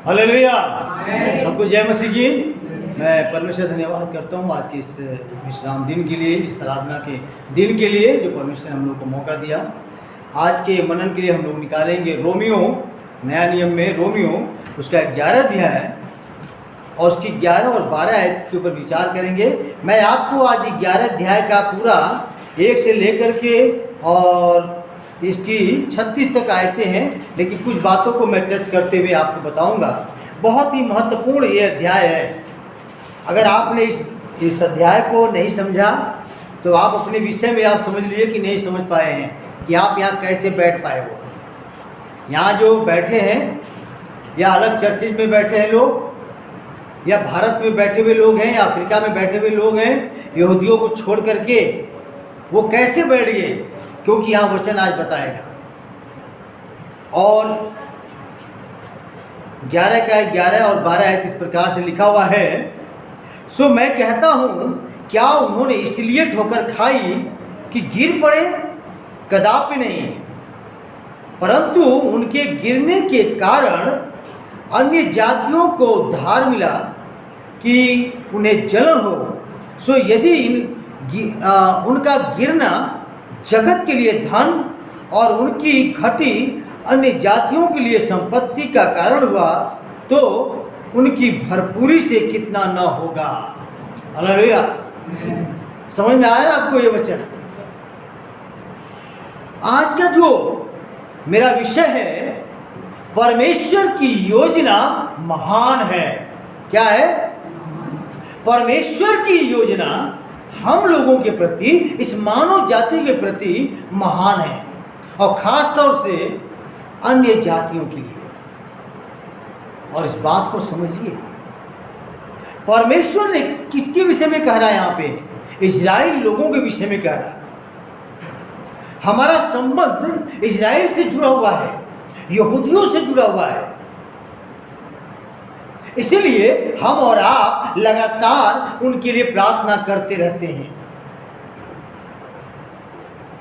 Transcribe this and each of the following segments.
Hallelujah. सबको जय मसीह की। मैं परमेश्वर धन्यवाद करता हूँ आज के इस विश्राम दिन के लिए, इस आराधना के दिन के लिए जो परमेश्वर ने हम लोग को मौका दिया। आज के मनन के लिए हम लोग निकालेंगे रोमियो, नया नियम में रोमियो उसका 11 अध्याय है और उसकी 11 और 12 आयत के ऊपर विचार करेंगे। मैं आपको आज 11 अध्याय का पूरा 1 से लेकर के और इसकी 36 तक आयतें हैं, लेकिन कुछ बातों को मैं टच करते हुए आपको बताऊंगा। बहुत ही महत्वपूर्ण ये अध्याय है। अगर आपने इस अध्याय को नहीं समझा तो आप अपने विषय में आप समझ लिए कि नहीं समझ पाए हैं कि आप यहाँ कैसे बैठ पाए हो। यहाँ जो बैठे हैं या अलग चर्चेज में बैठे हैं लोग, या भारत में बैठे हुए लोग हैं, या अफ्रीका में बैठे हुए लोग हैं, यहूदियों को छोड़ करके वो कैसे बैठ गए? क्योंकि यहाँ वचन आज बताएगा। और 11 का 11 और 12 आयत इस प्रकार से लिखा हुआ है, सो मैं कहता हूँ क्या उन्होंने इसलिए ठोकर खाई कि गिर पड़े? कदापि नहीं, परंतु उनके गिरने के कारण अन्य जातियों को उद्धार मिला कि उन्हें जलन हो। सो यदि उनका गिरना जगत के लिए धन और उनकी घटी अन्य जातियों के लिए संपत्ति का कारण हुआ, तो उनकी भरपूरी से कितना न होगा। हालेलुया। समझ में आया आपको ये वचन? आज का जो मेरा विषय है, परमेश्वर की योजना महान है। क्या है? परमेश्वर की योजना हम लोगों के प्रति, इस मानव जाति के प्रति महान है, और खास तौर से अन्य जातियों के लिए। और इस बात को समझिए, परमेश्वर ने किसके विषय में कह रहा है? यहाँ पे इजराइल लोगों के विषय में कह रहा है। हमारा संबंध इजराइल से जुड़ा हुआ है, यहूदियों से जुड़ा हुआ है। इसीलिए हम और आप लगातार उनके लिए प्रार्थना करते रहते हैं,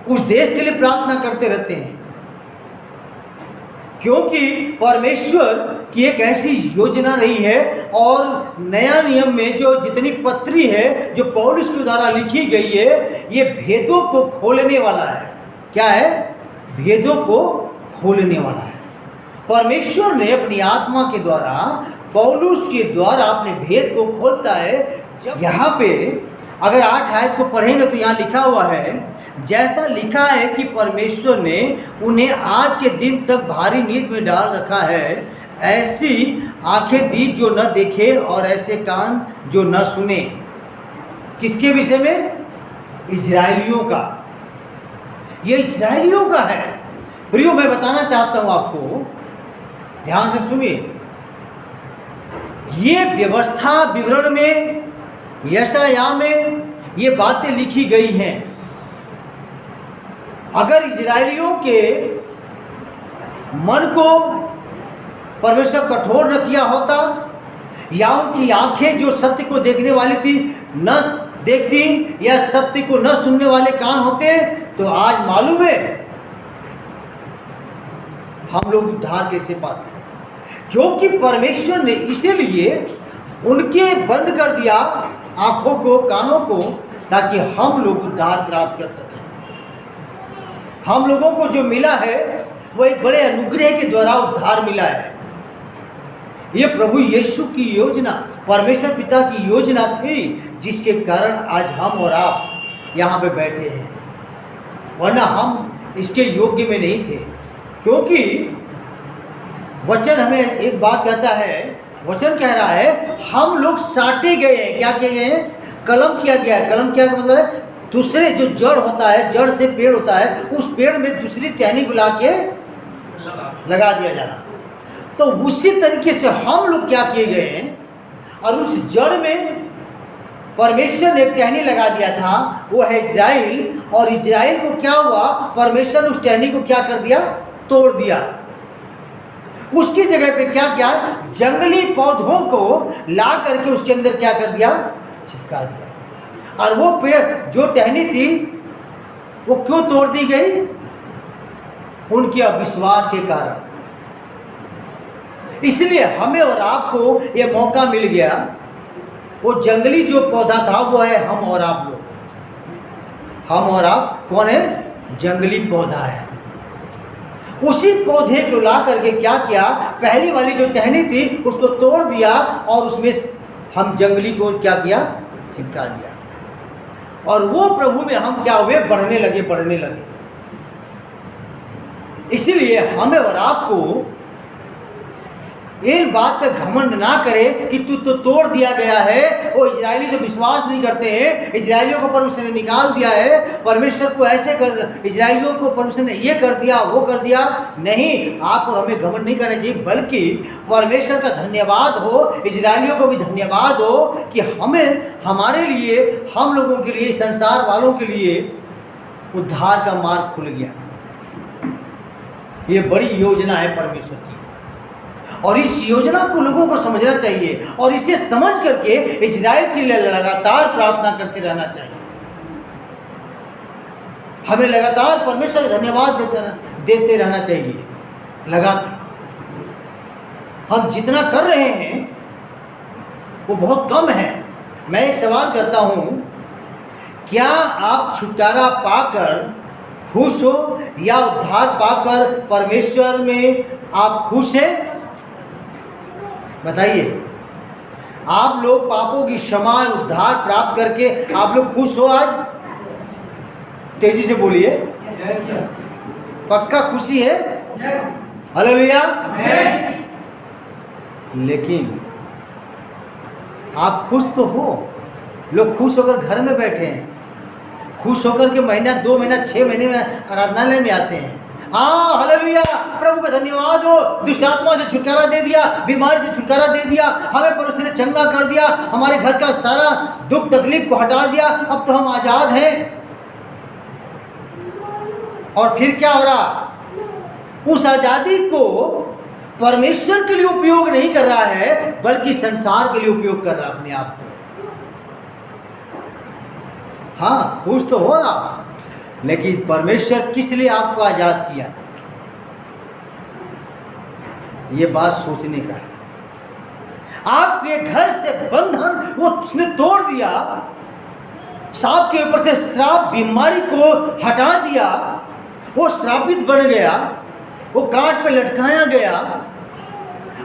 उस देश के लिए प्रार्थना करते रहते हैं, क्योंकि परमेश्वर की एक ऐसी योजना रही है। और नया नियम में जो जितनी पत्री है जो पौलुस के द्वारा लिखी गई है, ये भेदों को खोलने वाला है। क्या है? भेदों को खोलने वाला है। परमेश्वर ने अपनी आत्मा के द्वारा, पौलुस के द्वारा अपने भेद को खोलता है। जब यहाँ पे अगर 8 आयत को पढ़ेंगे तो यहाँ लिखा हुआ है, जैसा लिखा है कि परमेश्वर ने उन्हें आज के दिन तक भारी नींद में डाल रखा है, ऐसी आंखें दी जो न देखे और ऐसे कान जो न सुने। किसके विषय में? इजराइलियों का। ये इजराइलियों का है। प्रियो, मैं बताना चाहता हूँ आपको, ध्यान से सुनिए। ये व्यवस्था विवरण में, यशायाह में ये बातें लिखी गई हैं। अगर इजराइलियों के मन को परमेश्वर कठोर न किया होता, या उनकी आंखें जो सत्य को देखने वाली थी न देखती, या सत्य को न सुनने वाले कान होते, तो आज मालूम है हम लोग उद्धार कैसे पाते हैं। क्योंकि परमेश्वर ने इसीलिए उनके बंद कर दिया आंखों को, कानों को, ताकि हम लोग उद्धार प्राप्त कर सकें। हम लोगों को जो मिला है वो एक बड़े अनुग्रह के द्वारा उद्धार मिला है। ये प्रभु यीशु की योजना, परमेश्वर पिता की योजना थी, जिसके कारण आज हम और आप यहाँ पे बैठे हैं, वरना हम इसके योग्य में नहीं थे। क्योंकि वचन हमें एक बात कहता है, वचन कह रहा है हम लोग साटे गए हैं। क्या किए गए हैं? कलम किया गया है। कलम क्या मतलब है? दूसरे जो जड़ होता है, जड़ से पेड़ होता है, उस पेड़ में दूसरी टहनी बुला के लगा दिया जाना। तो उसी तरीके से हम लोग क्या किए गए हैं, और उस जड़ में परमेश्वर ने एक टहनी लगा दिया था, वो है इजराइल। और इजराइल को क्या हुआ? परमेश्वर ने उस टहनी को क्या कर दिया? तोड़ दिया। उसकी जगह पे क्या किया? जंगली पौधों को ला करके उसके अंदर क्या कर दिया? चिपका दिया। और वो पेड़ जो टहनी थी वो क्यों तोड़ दी गई? उनके अविश्वास के कारण। इसलिए हमें और आपको ये मौका मिल गया। वो जंगली जो पौधा था वो है हम और आप लोग। हम और आप कौन है? जंगली पौधा है। उसी पौधे को ला करके क्या किया, पहली वाली जो टहनी थी उसको तोड़ दिया और उसमें हम जंगली को क्या किया, चिपका दिया। और वो प्रभु में हम क्या हुए, बढ़ने लगे। इसीलिए हमें और आपको इन बात का घमंड ना करे कि तू तो तोड़ दिया गया है। वो इजरायली तो विश्वास नहीं करते हैं, इजरायलियों को परमेश्वर ने निकाल दिया है, परमेश्वर को ऐसे कर, इजरायलियों को परमेश्वर ने ये कर दिया, वो कर दिया। नहीं, आप और हमें घमंड नहीं करना चाहिए, बल्कि परमेश्वर का धन्यवाद हो, इजरायलियों को भी धन्यवाद हो कि हमें, हमारे लिए, हम लोगों के लिए, संसार वालों के लिए उद्धार का मार्ग खुल गया। ये बड़ी योजना है परमेश्वर की, और इस योजना को लोगों को समझना चाहिए और इसे समझ करके इजराइल के लिए लगातार प्रार्थना करते रहना चाहिए। हमें लगातार परमेश्वर का धन्यवाद देते रहना चाहिए। लगातार हम जितना कर रहे हैं वो बहुत कम है। मैं एक सवाल करता हूँ, क्या आप छुटकारा पाकर खुश हो या उद्धार पाकर परमेश्वर में आप खुश हैं? बताइए। आप लोग पापों की क्षमा, उद्धार प्राप्त करके आप लोग खुश हो आज? तेजी से बोलिए। पक्का खुशी है? हालेलुया। लेकिन आप खुश तो हो? लोग खुश होकर घर में बैठे हैं, खुश होकर के महीना, 2 महीना, 6 महीने में आराधनालय में आते हैं। हाँ, हालेलुया, प्रभु का धन्यवाद हो, दुष्ट आत्मा से छुटकारा दे दिया, बीमारी से छुटकारा दे दिया, हमें परमेश्वर ने चंगा कर दिया, हमारे घर का सारा दुख तकलीफ को हटा दिया, अब तो हम आजाद हैं। और फिर क्या हो रहा? उस आजादी को परमेश्वर के लिए उपयोग नहीं कर रहा है, बल्कि संसार के लिए उपयोग कर रहा है अपने आप को। हाँ, खुश तो हो आप, लेकिन परमेश्वर किस लिए आपको आजाद किया, ये बात सोचने का है। आपके घर से बंधन वो उसने तोड़ दिया, सांप के ऊपर से श्राप, बीमारी को हटा दिया, वो श्रापित बन गया, वो कांट पे लटकाया गया,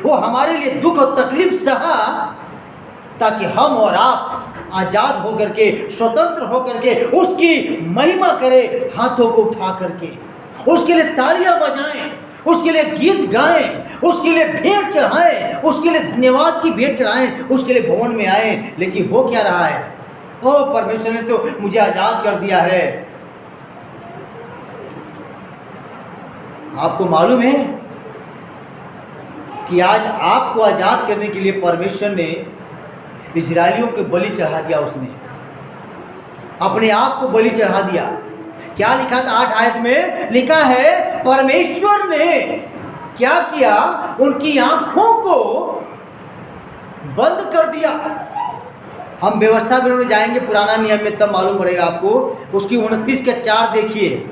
वो हमारे लिए दुख और तकलीफ सहा ताकि हम और आप आजाद होकर के, स्वतंत्र होकर के उसकी महिमा करें, हाथों को उठा करके उसके लिए तालियां बजाएं, उसके लिए गीत गाएं, उसके लिए भेंट चढ़ाएं, उसके लिए धन्यवाद की भेंट चढ़ाएं, उसके लिए भवन में आए। लेकिन हो क्या रहा है? ओ, परमेश्वर ने तो मुझे आजाद कर दिया है। आपको मालूम है कि आज आपको आजाद करने के लिए परमेश्वर ने इजरायलियों के बलि चढ़ा दिया, उसने अपने आप को बलि चढ़ा दिया। क्या लिखा था 8 आयत में? लिखा है परमेश्वर ने क्या किया, उनकी आंखों को बंद कर दिया। हम व्यवस्था में जाएंगे पुराना नियम में, तब मालूम पड़ेगा आपको। उसकी 29 के 4 देखिए।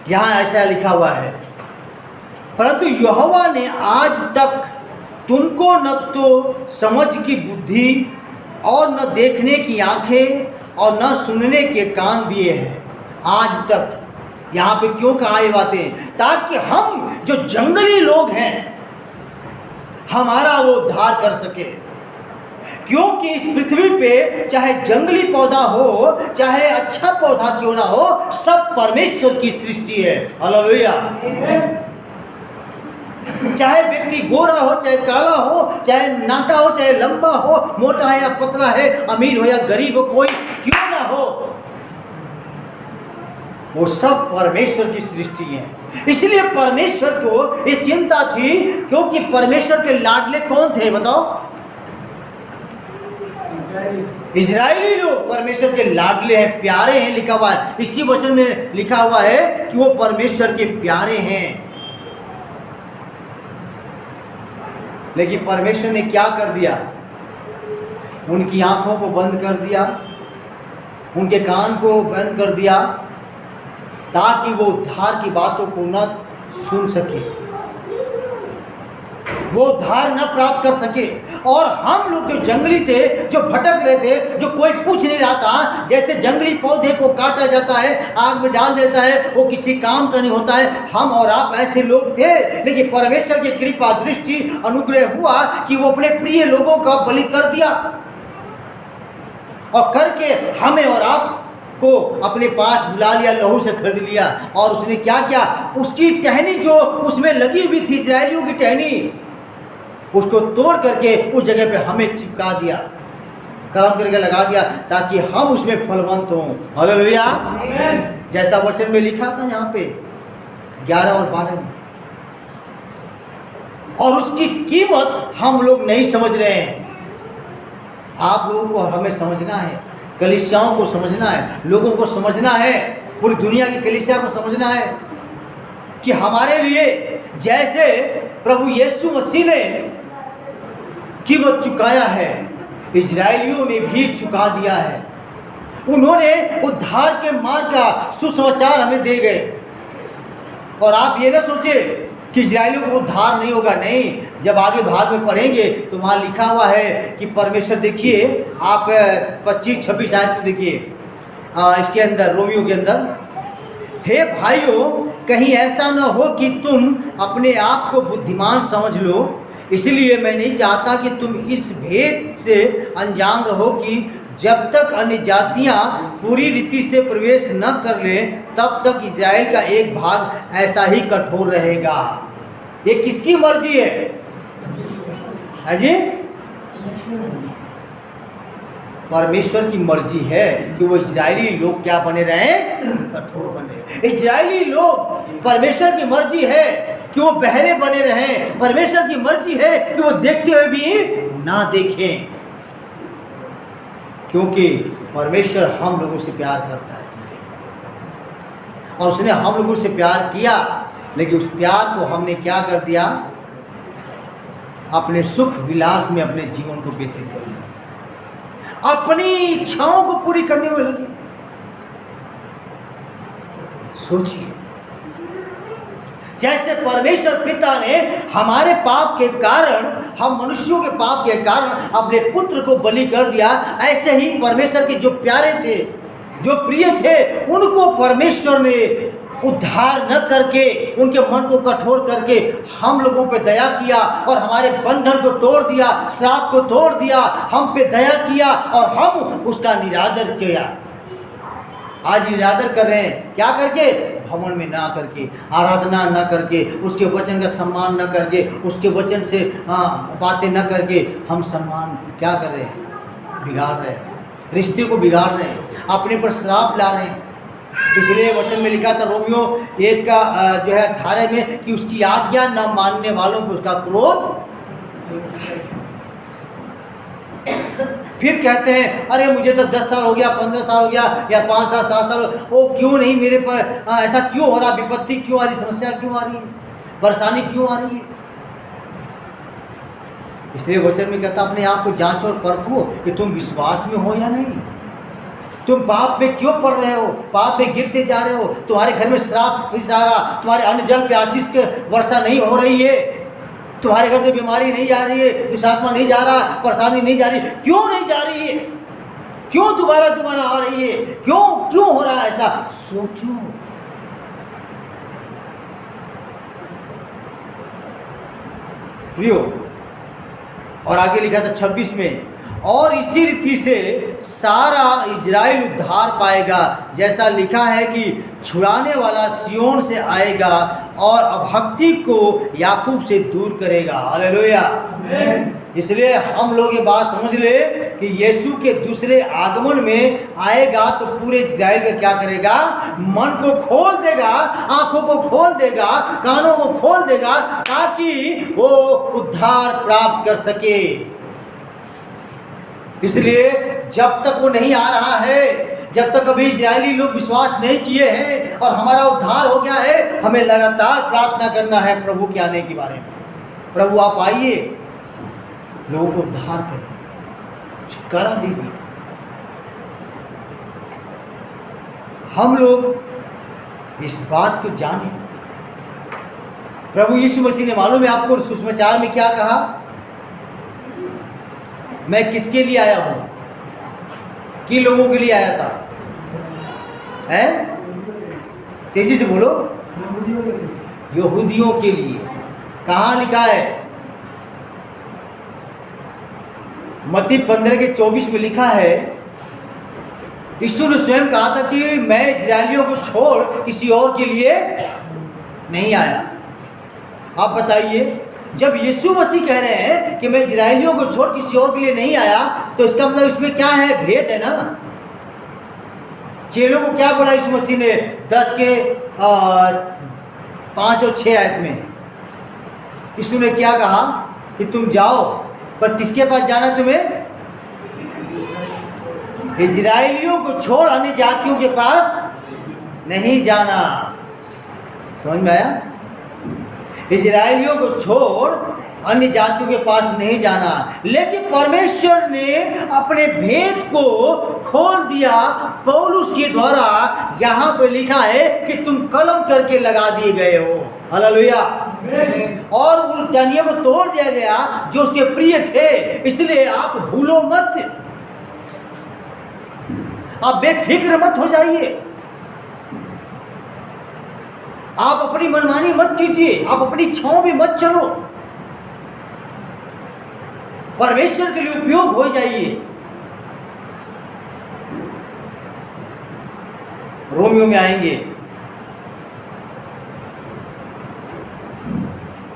यहाँ ऐसा लिखा हुआ है, परंतु यहोवा ने आज तक तुमको न तो समझ की बुद्धि और न देखने की आंखें और न सुनने के कान दिए हैं। आज तक यहाँ पे क्यों कहा ये बातें? ताकि हम जो जंगली लोग हैं हमारा वो उद्धार कर सके। क्योंकि इस पृथ्वी पे चाहे जंगली पौधा हो, चाहे अच्छा पौधा क्यों ना हो, सब परमेश्वर की सृष्टि है। हालेलुया। चाहे व्यक्ति गोरा हो, चाहे काला हो, चाहे नाटा हो, चाहे लंबा हो, मोटा है या पतला है, अमीर हो या गरीब हो, कोई क्यों ना हो, वो सब परमेश्वर की सृष्टि है। इसलिए परमेश्वर को ये चिंता थी, क्योंकि परमेश्वर के लाडले कौन थे बताओ? इजरायली लोग परमेश्वर के लाडले हैं, प्यारे हैं, लिखा हुआ है। इसी वचन में लिखा हुआ है कि वो परमेश्वर के प्यारे हैं। लेकिन परमेश्वर ने क्या कर दिया? उनकी आंखों को बंद कर दिया, उनके कान को बंद कर दिया, ताकि वो उद्धार की बातों को न सुन सके, वो उद्धार न प्राप्त कर सके। और हम लोग जो जंगली थे, जो भटक रहे थे, जो कोई पूछ नहीं रहा था, जैसे जंगली पौधे को काटा जाता है, आग में डाल देता है, वो किसी काम का नहीं होता है, हम और आप ऐसे लोग थे। लेकिन परमेश्वर की कृपा दृष्टि अनुग्रह हुआ कि वो अपने प्रिय लोगों का बलि कर दिया, और करके हमें और आप को अपने पास बुला लिया, लहू से खरीद लिया। और उसने क्या किया, उसकी टहनी जो उसमें लगी हुई थी, इस्राएलियों की टहनी, उसको तोड़ करके उस जगह पे हमें चिपका दिया, कलम करके लगा दिया, ताकि हम उसमें फलवंत हों। हालेलुया। जैसा वचन में लिखा था यहाँ पे 11 और 12 में। और उसकी कीमत हम लोग नहीं समझ रहे हैं। आप लोगों को और हमें समझना है, कलीसियाओं को समझना है, लोगों को समझना है, पूरी दुनिया की कलीसिया को समझना है कि हमारे लिए जैसे प्रभु यीशु मसीह ने कीमत चुकाया है, इजरायलियों ने भी चुका दिया है। उन्होंने उद्धार के मार्ग का सुसमाचार हमें दे गए। और आप ये ना सोचे कि इजरायलियों को उद्धार नहीं होगा, नहीं। जब आगे भाग में पढ़ेंगे तो वहाँ लिखा हुआ है कि परमेश्वर, देखिए आप 25-26 आयत में देखिए, इसके अंदर रोमियो के अंदर, हे भाइयों, कहीं ऐसा न हो कि तुम अपने आप को बुद्धिमान समझ लो, इसलिए मैं नहीं चाहता कि तुम इस भेद से अनजान रहो कि जब तक अन्य जातियाँ पूरी रीति से प्रवेश न कर ले, तब तक इजराइल का एक भाग ऐसा ही कठोर रहेगा। ये किसकी मर्जी है जी? परमेश्वर की मर्जी है कि वो इजरायली लोग क्या बने रहे, कठोर बने। इजरायली लोग, परमेश्वर की मर्जी है कि वो बहरे बने रहें। परमेश्वर की मर्जी है कि वो देखते हुए भी ना देखें, क्योंकि परमेश्वर हम लोगों से प्यार करता है और उसने हम लोगों से प्यार किया। लेकिन उस प्यार को हमने क्या कर दिया, अपने सुख विलास में अपने जीवन को व्यतीत कर दिया, अपनी इच्छाओं को पूरी करने में लगे। सोचिए, जैसे परमेश्वर पिता ने हमारे पाप के कारण, हम मनुष्यों के पाप के कारण अपने पुत्र को बलि कर दिया, ऐसे ही परमेश्वर के जो प्यारे थे, जो प्रिय थे, उनको परमेश्वर ने उद्धार न करके, उनके मन को कठोर करके हम लोगों पे दया किया और हमारे बंधन को तोड़ दिया, श्राप को तोड़ दिया, हम पे दया किया और हम उसका निरादर किया। आज निरादर कर रहे हैं, क्या करके? भवन में ना करके, आराधना न करके, उसके वचन का सम्मान न करके, उसके वचन से बातें न करके हम सम्मान क्या कर रहे हैं? बिगाड़ रहे हैं, रिश्ते को बिगाड़ रहे हैं, अपने पर श्राप ला रहे हैं। इसलिए वचन में लिखा था रोमियो 1 का जो है 18 में कि उसकी आज्ञा न मानने वालों को उसका क्रोध होता है। फिर कहते हैं, अरे मुझे तो 10 साल हो गया, 15 साल हो गया, या 5 साल 7 साल, वो क्यों नहीं मेरे पर ऐसा क्यों हो रहा, विपत्ति क्यों आ रही, समस्या क्यों आ रही है, परेशानी क्यों आ रही है? इसलिए वचन में कहता, अपने आप को जांचो और परखो कि तुम विश्वास में हो या नहीं। तुम पाप में क्यों पड़ रहे हो, पाप में गिरते जा रहे हो, तुम्हारे घर में श्राप फिर आ रहा, तुम्हारे अन्न जल पे आशीष के वर्षा नहीं हो रही है, तुम्हारे घर से बीमारी नहीं जा रही है, दुष्टात्मा नहीं जा रहा, परेशानी नहीं जा रही, क्यों नहीं जा रही है? क्यों दोबारा आ रही है? क्यों हो रहा है ऐसा? सोचो। प्रियो, और आगे लिखा था 26 में, और इसी रीति से सारा इजराइल उद्धार पाएगा, जैसा लिखा है कि छुड़ाने वाला सियोन से आएगा और अभक्ति को याकूब से दूर करेगा। हालेलुया। इसलिए हम लोग ये बात समझ ले कि यीशु के दूसरे आगमन में आएगा तो पूरे इजराइल का क्या करेगा? मन को खोल देगा, आंखों को खोल देगा, कानों को खोल देगा, ताकि वो उद्धार प्राप्त कर सके। इसलिए जब तक वो नहीं आ रहा है, जब तक अभी इजरायली लोग विश्वास नहीं किए हैं और हमारा उद्धार हो गया है, हमें लगातार प्रार्थना करना है प्रभु के आने के बारे में। प्रभु आप आइए, लोगों को उद्धार करें, छुटकारा दीजिए। हम लोग इस बात को जाने, प्रभु यीशु मसीह ने मालूम है आपको सुसमाचार में क्या कहा, मैं किसके लिए आया हूं, किन लोगों के लिए आया था, है? तेजी से बोलो, यहूदियों के लिए। कहाँ लिखा है? मत्ती 15:24 में लिखा है, यीशु ने स्वयं कहा था कि मैं इस्राएलियों को छोड़ किसी और के लिए नहीं आया। आप बताइए, जब यीशु मसीह कह रहे हैं कि मैं इस्राएलियों को छोड़ किसी और के लिए नहीं आया, तो इसका मतलब इसमें क्या है? भेद है ना। चेलों को क्या बोला यीशु मसीह ने 10 के 5 और 6 आयत में? यीशु ने क्या कहा कि तुम जाओ, पर किसके पास जाना तुम्हें? इजराइलियों को छोड़ अन्य जातियों के पास नहीं जाना। समझ में आया? इजराइलियों को छोड़ अन्य जातियों के पास नहीं जाना। लेकिन परमेश्वर ने अपने भेद को खोल दिया पौलुस के द्वारा। यहाँ पे लिखा है कि तुम कलम करके लगा दिए गए हो। हालेलुया। और उन टहनियों को तोड़ दिया गया जो उसके प्रिय थे। इसलिए आप भूलो मत, आप बेफिक्र मत हो जाइए, आप अपनी मनमानी मत कीजिए, आप अपनी इच्छाओं में मत चलो, परमेश्वर के लिए उपयोग हो जाइए। रोमियो में आएंगे,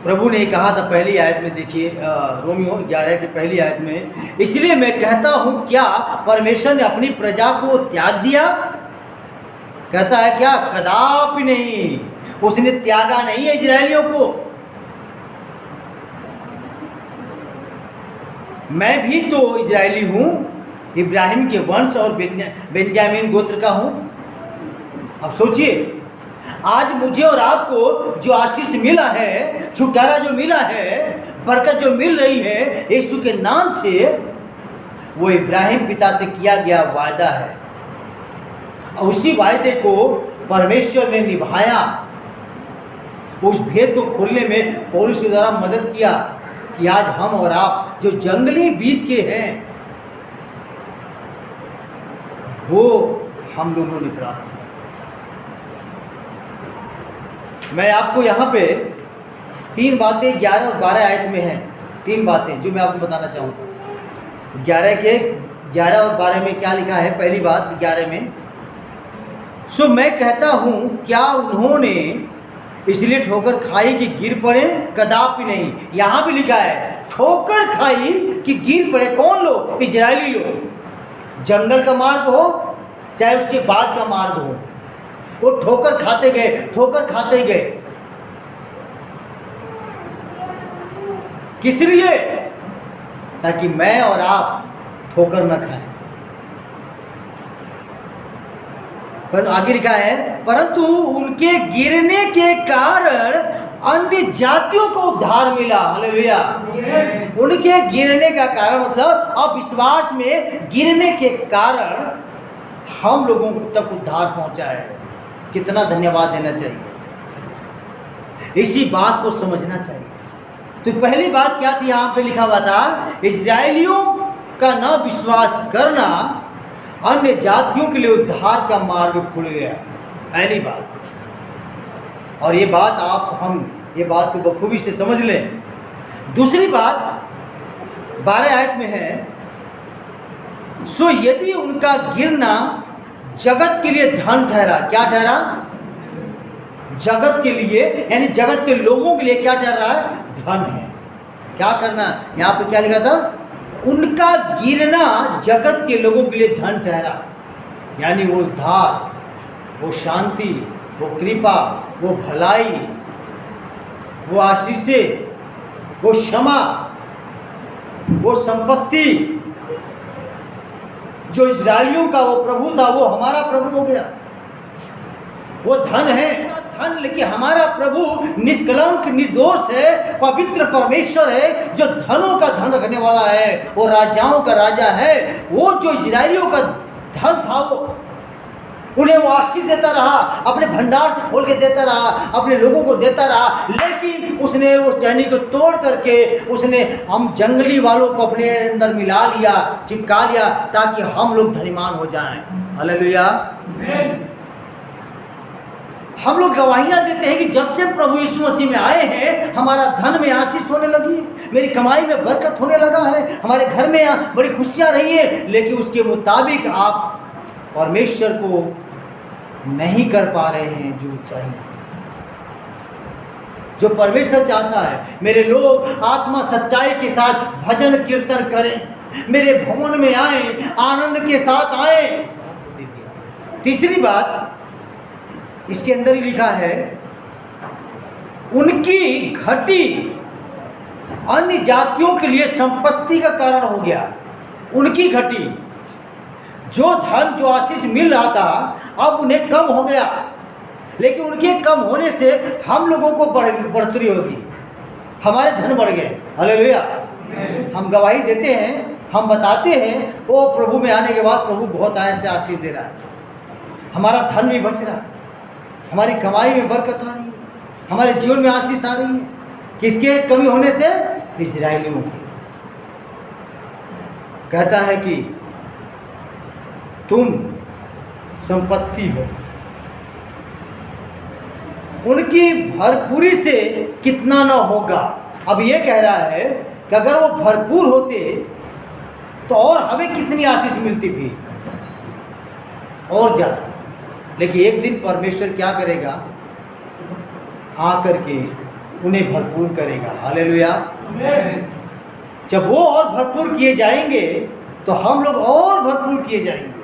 प्रभु ने कहा था पहली आयत में, देखिए रोमियो 11 की पहली आयत में, इसलिए मैं कहता हूं क्या परमेश्वर ने अपनी प्रजा को त्याग दिया? कहता है क्या? कदापि नहीं, उसने त्यागा नहीं है इजरायलियों को। मैं भी तो इजरायली हूं, इब्राहिम के वंश और बेंजामिन गोत्र का हूं। अब सोचिए, आज मुझे और आपको जो आशीष मिला है, छुटकारा जो मिला है, बरकत जो मिल रही है यीशु के नाम से, वो इब्राहिम पिता से किया गया वायदा है। और उसी वायदे को परमेश्वर ने निभाया। उस भेद को खोलने में पौलुस के द्वारा मदद किया कि आज हम और आप जो जंगली बीज के हैं, वो हम लोगों ने प्राप्त किया। मैं आपको यहाँ पे 3 बातें 11 और 12 आयत में हैं, 3 बातें जो मैं आपको बताना चाहूँगा। 11 और 12 में क्या लिखा है? पहली बात 11 में, सो मैं कहता हूँ क्या उन्होंने इसलिए ठोकर खाई कि गिर पड़े? कदापि नहीं। यहाँ भी लिखा है ठोकर खाई कि गिर पड़े। कौन लोग? इजरायली लोग। जंगल का मार्ग हो चाहे उसके बाद का मार्ग हो, वो ठोकर खाते गए, ठोकर खाते गए। किस लिए? ताकि मैं और आप ठोकर न खाएं। पर आगे लिखा है परंतु उनके गिरने के कारण अन्य जातियों को उद्धार मिला। हालेलुया। उनके गिरने का कारण मतलब अविश्वास में गिरने के कारण हम लोगों तक उद्धार पहुंचा है। कितना धन्यवाद देना चाहिए, इसी बात को समझना चाहिए। तो पहली बात क्या थी? यहाँ पे लिखा हुआ था इस्राएलियों का न विश्वास करना अन्य जातियों के लिए उद्धार का मार्ग खुल गया। पहली बात। और ये बात ये बात को बखूबी से समझ लें। दूसरी बात 12 आयत में है, सो यदि उनका गिरना जगत के लिए धन ठहरा। क्या ठहरा? जगत के लिए, यानी जगत के लोगों के लिए क्या ठहरा है? धन है। क्या करना? यहाँ पे क्या लिखा था? उनका गिरना जगत के लोगों के लिए धन ठहरा, यानी वो उद्धार, वो शांति, वो कृपा, वो भलाई, वो आशीषें, वो क्षमा, वो संपत्ति, जो इजरायलियों का वो प्रभु था वो हमारा प्रभु हो गया। वो धन है। धन, लेकिन हमारा प्रभु निष्कलंक निर्दोष है, पवित्र परमेश्वर है, जो धनों का धन रखने वाला है, वो राजाओं का राजा है। वो जो इजरायलियों का धन था, वो उन्हें वो आशीष देता रहा, अपने भंडार से खोल के देता रहा, अपने लोगों को देता रहा। लेकिन उसने उस टहनी को तोड़ करके उसने हम जंगली वालों को अपने अंदर मिला लिया, चिपका लिया, ताकि हम लोग धनीमान हो जाएं। हालेलुया। हम लोग गवाहियां देते हैं कि जब से प्रभु यीशु मसीह में आए हैं, हमारा धन में आशीष होने लगी, मेरी कमाई में बरकत होने लगा है, हमारे घर में बड़ी खुशियां रही है। लेकिन उसके मुताबिक आप परमेश्वर को नहीं कर पा रहे हैं जो चाहिए, जो परमेश्वर चाहता है। मेरे लोग आत्मा सच्चाई के साथ भजन कीर्तन करें, मेरे भवन में आए, आनंद के साथ आए। तीसरी बात इसके अंदर ही लिखा है, उनकी घटी अन्य जातियों के लिए संपत्ति का कारण हो गया। उनकी घटी, जो धन जो आशीष मिल रहा था, अब उन्हें कम हो गया। लेकिन उनके कम होने से हम लोगों को बढ़ोतरी होगी, हमारे धन बढ़ गए। हालेलुया। हम गवाही देते हैं, हम बताते हैं, वो प्रभु में आने के बाद प्रभु बहुत आय से आशीष दे रहा है, हमारा धन भी बच रहा है, हमारी कमाई में बरकत आ रही है, हमारे जीवन में आशीष आ रही है। किसके कमी होने से? इजरायलियों की। कहता है कि तुम संपत्ति हो, उनकी भरपूरी से कितना न होगा। अब ये कह रहा है कि अगर वो भरपूर होते तो और हमें कितनी आशीष मिलती भी, और ज़्यादा। लेकिन एक दिन परमेश्वर क्या करेगा? आकर के उन्हें भरपूर करेगा। हालेलुया। जब वो और भरपूर किए जाएंगे तो हम लोग और भरपूर किए जाएंगे।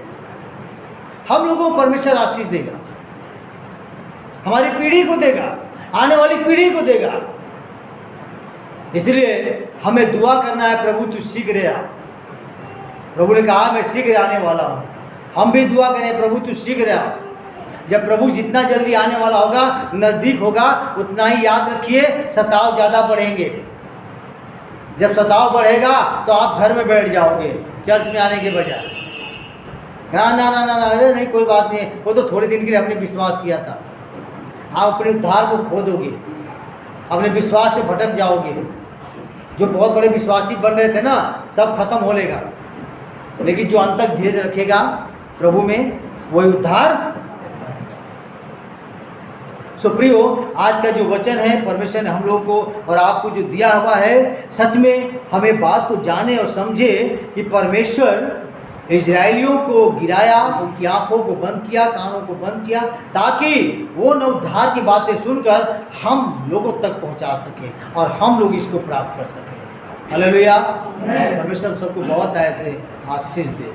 हम लोगों को परमेश्वर आशीष देगा, हमारी पीढ़ी को देगा, आने वाली पीढ़ी को देगा। इसलिए हमें दुआ करना है, प्रभु तू शीघ्र आ। प्रभु ने कहा मैं शीघ्र आने वाला हूँ। हम भी दुआ करें, प्रभु तू शीघ्र आ। जब प्रभु जितना जल्दी आने वाला होगा, नज़दीक होगा, उतना ही याद रखिए सताव ज़्यादा बढ़ेंगे। जब सताव बढ़ेगा तो आप घर में बैठ जाओगे चर्च में आने के बजाय। ना ना ना ना ना, अरे नहीं कोई बात नहीं, वो तो थोड़े दिन के लिए हमने विश्वास किया था। आप अपने उद्धार को खो दोगे, अपने विश्वास से भटक जाओगे। जो बहुत बड़े विश्वासी बन रहे थे ना, सब खत्म हो लेगा। लेकिन जो अंत तक धीरज रखेगा प्रभु में, वही उद्धार। सो प्रियो, आज का जो वचन है परमेश्वर ने हम लोगों को और आपको जो दिया हुआ है, सच में हमें बात को जाने और समझे कि परमेश्वर इजरायलियों को गिराया, उनकी आंखों को बंद किया, कानों को बंद किया, ताकि वो न उद्धार की बातें सुनकर हम लोगों तक पहुंचा सकें और हम लोग इसको प्राप्त कर सकें। हालेलुया। परमेश्वर सबको बहुत ऐसे आशीष दे।